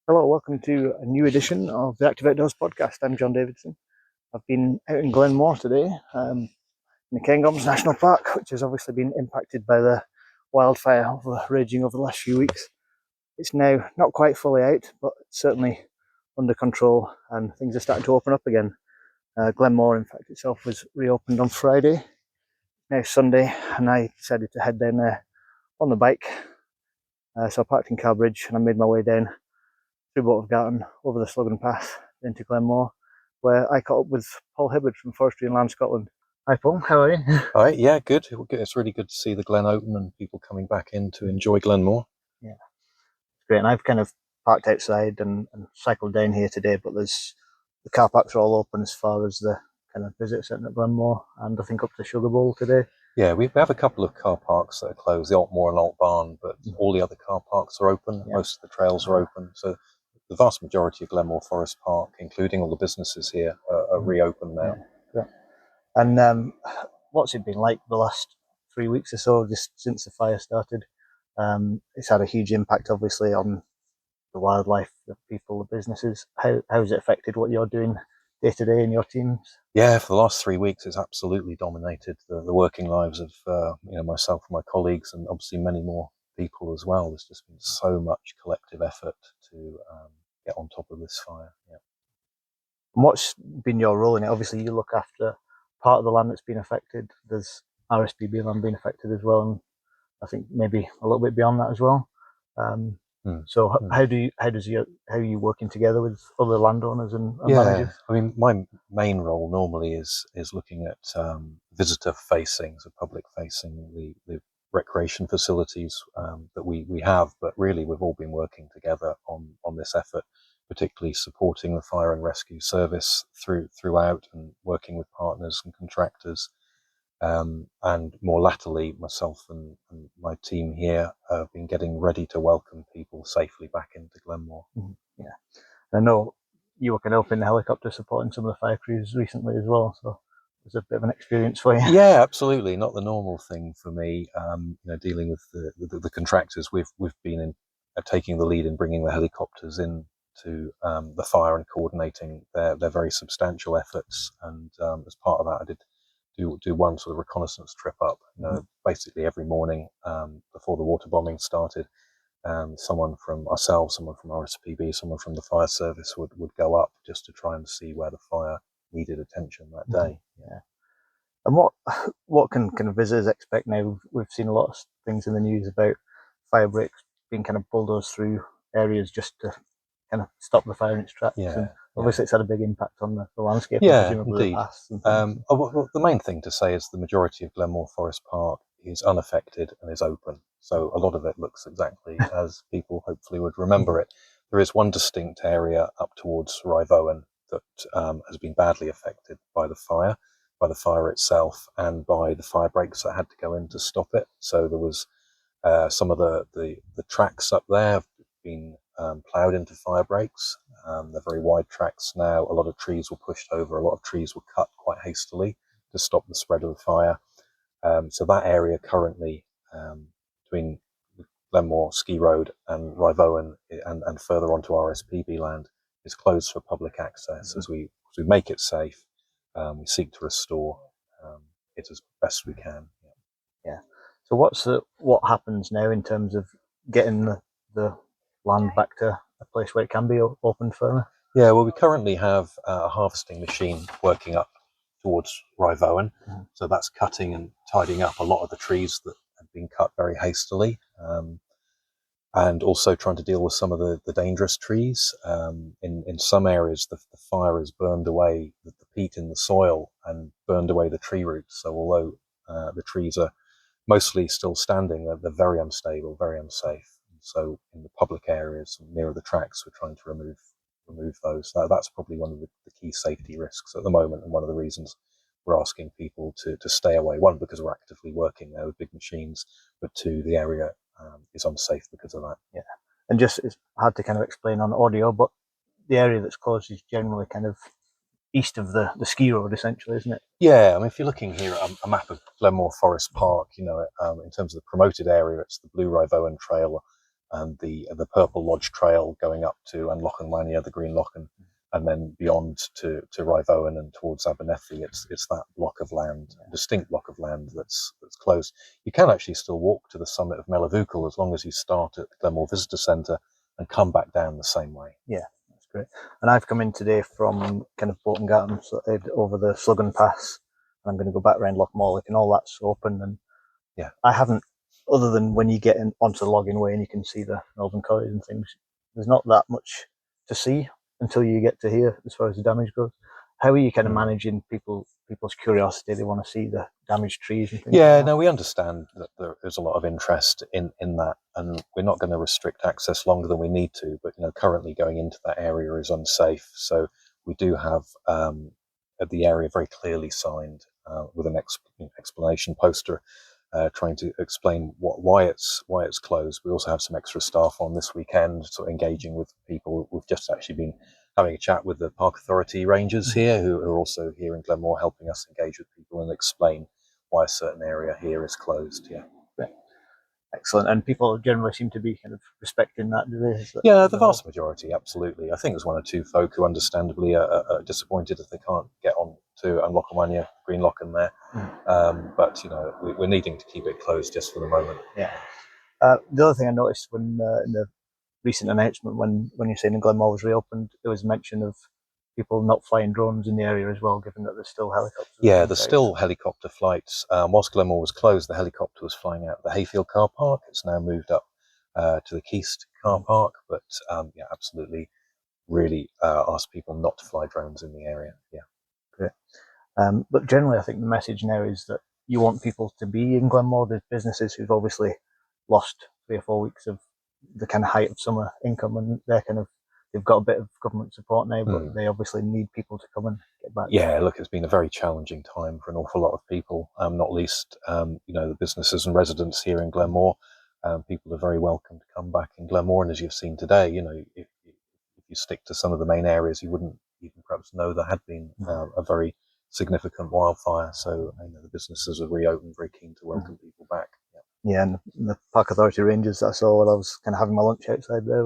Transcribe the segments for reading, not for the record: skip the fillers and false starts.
Hello, welcome to a new edition of the Active Outdoors podcast. I'm John Davidson. I've been out in Glenmore today, in the Cairngorms National Park, which has obviously been impacted by the wildfire raging over the last few weeks. It's now not quite fully out, but certainly under control, and things are starting to open up again. Glenmore, in fact, itself was reopened on Friday. Now Sunday, and I decided to head down there on the bike. So I parked in Carbridge and I made my way down through Bottle Garden, over the Slogan Path into Glenmore, where I caught up with Paul Hibberd from Forestry and Land Scotland. Hi Paul, how are you? All right, yeah, good. It's really good to see the Glen open and people coming back in to enjoy Glenmore. Yeah, it's great. And I've kind of parked outside and cycled down here today, but the car parks are all open as far as the kind of visit centre at Glenmore, and I think up to Sugar Bowl today. Yeah, we have a couple of car parks that are closed, the Altmore and Alt Barn, but all the other car parks are open. Yeah. Most of the trails are open. So the vast majority of Glenmore Forest Park, including all the businesses here, are reopened now. Yeah. And what's it been like the last 3 weeks or so, just since the fire started? It's had a huge impact, obviously, on the wildlife, the people, the businesses. How has it affected what you're doing day to day in your teams? Yeah, for the last 3 weeks, it's absolutely dominated the working lives of myself and my colleagues, and obviously many more people as well. There's just been so much collective effort to get on top of this fire. Yeah. And what's been your role in it? Obviously, you look after part of the land that's been affected. There's RSPB land being affected as well, and I think maybe a little bit beyond that as well. So how are you working together with other landowners and managers? I mean, my main role normally is looking at visitor facing, so public facing, the recreation facilities that we have, but really we've all been working together on this effort, particularly supporting the fire and rescue service throughout and working with partners and contractors. And more latterly, myself and my team here have been getting ready to welcome people safely back into Glenmore. Yeah, I know you were kind of up in the helicopter supporting some of the fire crews recently as well, so it was a bit of an experience for you. Yeah, absolutely. Not the normal thing for me. Dealing with the contractors, we've been taking the lead in bringing the helicopters in to the fire and coordinating their very substantial efforts. And as part of that, I did do one sort of reconnaissance trip up. Basically every morning before the water bombing started, someone from ourselves, someone from RSPB, someone from the fire service would go up just to try and see where the fire needed attention that day. Yeah. And what can visitors expect now? We've seen a lot of things in the news about fire breaks being kind of bulldozed through areas just to kind of stop the fire in its tracks. Yeah. And obviously, it's had a big impact on the landscape. Yeah, indeed. The main thing to say is the majority of Glenmore Forest Park is unaffected and is open. So a lot of it looks exactly as people hopefully would remember it. There is one distinct area up towards Rivowan that has been badly affected by the fire itself and by the fire breaks that had to go in to stop it. So there was some of the tracks up there have been ploughed into fire breaks. They're very wide tracks now. A lot of trees were pushed over. A lot of trees were cut quite hastily to stop the spread of the fire. So that area currently between Glenmore Ski Road and Rivowan and further onto RSPB land is closed for public access. As we make it safe, we seek to restore it as best we can. Yeah. So what happens now in terms of getting the land back to a place where it can be opened further? Yeah, well, we currently have a harvesting machine working up towards Rivowan. So that's cutting and tidying up a lot of the trees that have been cut very hastily, and also trying to deal with some of the dangerous trees. In some areas, the fire has burned away the peat in the soil and burned away the tree roots. So although the trees are mostly still standing, they're very unstable, very unsafe. So in the public areas nearer the tracks, we're trying to remove those. That's probably one of the key safety risks at the moment, and one of the reasons we're asking people to stay away. One, because we're actively working there with big machines, but two, the area is unsafe because of that. Yeah, and just it's hard to kind of explain on audio, but the area that's closed is generally kind of east of the ski road, essentially, isn't it? Yeah, I mean, if you're looking here at a map of Glenmore Forest Park, in terms of the promoted area, it's the Blue Rivowan Trail and the Purple Lodge Trail going up to Anlochen, the Green Lochen, and then beyond to Rivowen and towards Abernethy. It's that block of land, distinct block of land that's closed. You can actually still walk to the summit of Melavucal as long as you start at the Glenmore Visitor Centre and come back down the same way. Yeah, that's great. And I've come in today from kind of Bolton Garden, so over the Sluggan Pass, and I'm going to go back around Loch Morlich, and all that's open. And yeah, I haven't, other than when you get onto the Logging Way and you can see the Northern College and things, there's not that much to see until you get to here as far as the damage goes. How are you kind of managing people's curiosity? They want to see the damaged trees and things. Yeah, no, we understand that there is a lot of interest in that, and we're not going to restrict access longer than we need to. But currently going into that area is unsafe, so we do have the area very clearly signed with an explanation poster trying to explain why it's closed. We also have some extra staff on this weekend, sort of engaging with people. We've just actually been having a chat with the Park Authority rangers here, who are also here in Glenmore, helping us engage with people and explain why a certain area here is closed. Yeah. Excellent. And people generally seem to be kind of respecting that, do they? Yeah, the vast majority, absolutely. I think there's one or two folk who understandably are disappointed if they can't get on to Anlochen, Green Lochen there. But we're needing to keep it closed just for the moment. Yeah. The other thing I noticed when in the recent announcement, when you're saying Glenmore was reopened, there was mention of people not flying drones in the area as well, given that there's still helicopters. Yeah, there's still helicopter flights. Whilst Glenmore was closed, the helicopter was flying out of the Hayfield car park. It's now moved up to the Keast car park, but yeah, absolutely, really ask people not to fly drones in the area. Yeah. Great. But generally, I think the message now is that you want people to be in Glenmore. There's businesses who've obviously lost 3 or 4 weeks of the kind of height of summer income, and they've got a bit of government support now, but they obviously need people to come and get back. Yeah, look, it's been a very challenging time for an awful lot of people, not least the businesses and residents here in Glenmore. People are very welcome to come back in Glenmore, and as you've seen today, if you stick to some of the main areas, you wouldn't even perhaps know there had been a very significant wildfire. So the businesses are reopened, very keen to welcome people back. Yeah, and the Park Authority rangers I saw while I was kind of having my lunch outside there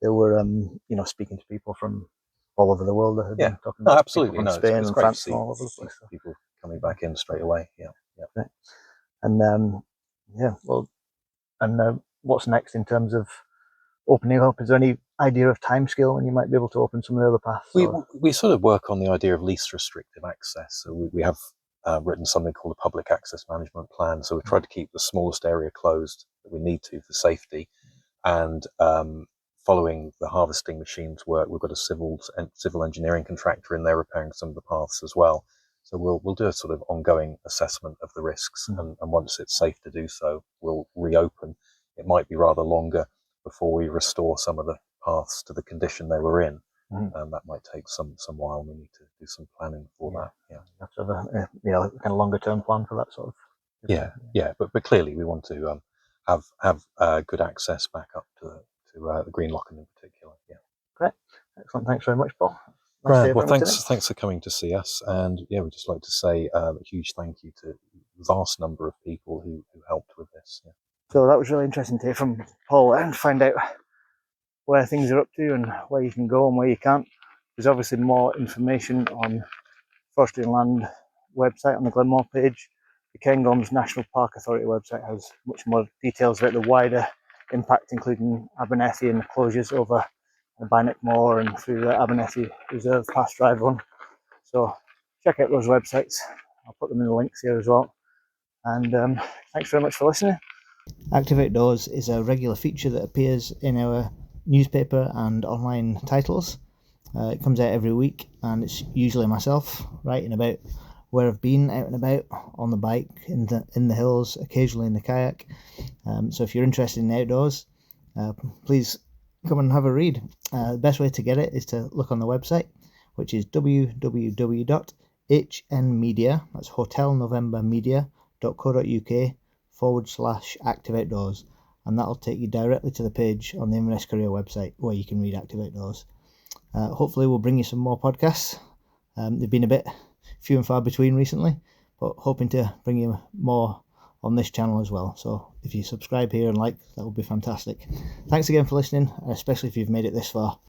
they were speaking to people from all over the world. That had been talking about absolutely, from Spain it's and great France to see and all over the place. People coming back in straight away. Yeah. Right. And what's next in terms of opening up? Is there any idea of timescale when you might be able to open some of the other paths? We sort of work on the idea of least restrictive access. So we have written something called a public access management plan. So we tried to keep the smallest area closed that we need to for safety. And following the harvesting machines work, we've got a civil engineering contractor in there repairing some of the paths as well. So we'll do a sort of ongoing assessment of the risks, and once it's safe to do so, we'll reopen. It might be rather longer before we restore some of the paths to the condition they were in. That might take some while. We need to do some planning for that. Yeah, you have to have a kind of longer term plan for that sort of. Yeah. But clearly we want to have good access back up to the Green Lochen in particular. Yeah. Great, excellent. Thanks very much, Paul. Right. Well, thanks for coming to see us, and yeah, we'd just like to say a huge thank you to the vast number of people who helped with this. Yeah. So that was really interesting to hear from Paul and find out where things are up to and where you can go and where you can't. There's obviously more information on Forestry and Land website on the Glenmore page. The Cairngorms National Park Authority website has much more details about the wider impact, including Abernethy and the closures over Bynock Moor and through the Abernethy Reserve past Drive 1. So check out those websites. I'll put them in the links here as well. And thanks very much for listening. Active Outdoors is a regular feature that appears in our newspaper and online titles. It comes out every week, and it's usually myself writing about where I've been out and about on the bike, in the hills, occasionally in the kayak. So if you're interested in the outdoors, please come and have a read. The best way to get it is to look on the website, which is www.hnmedia, that's Hotel November media.co.uk/Active Outdoors, and that'll take you directly to the page on the Inverness Courier website where you can read Active Outdoors. Hopefully we'll bring you some more podcasts. They've been a bit few and far between recently, but hoping to bring you more on this channel as well. So if you subscribe here and like, that would be fantastic. Thanks again for listening, especially if you've made it this far.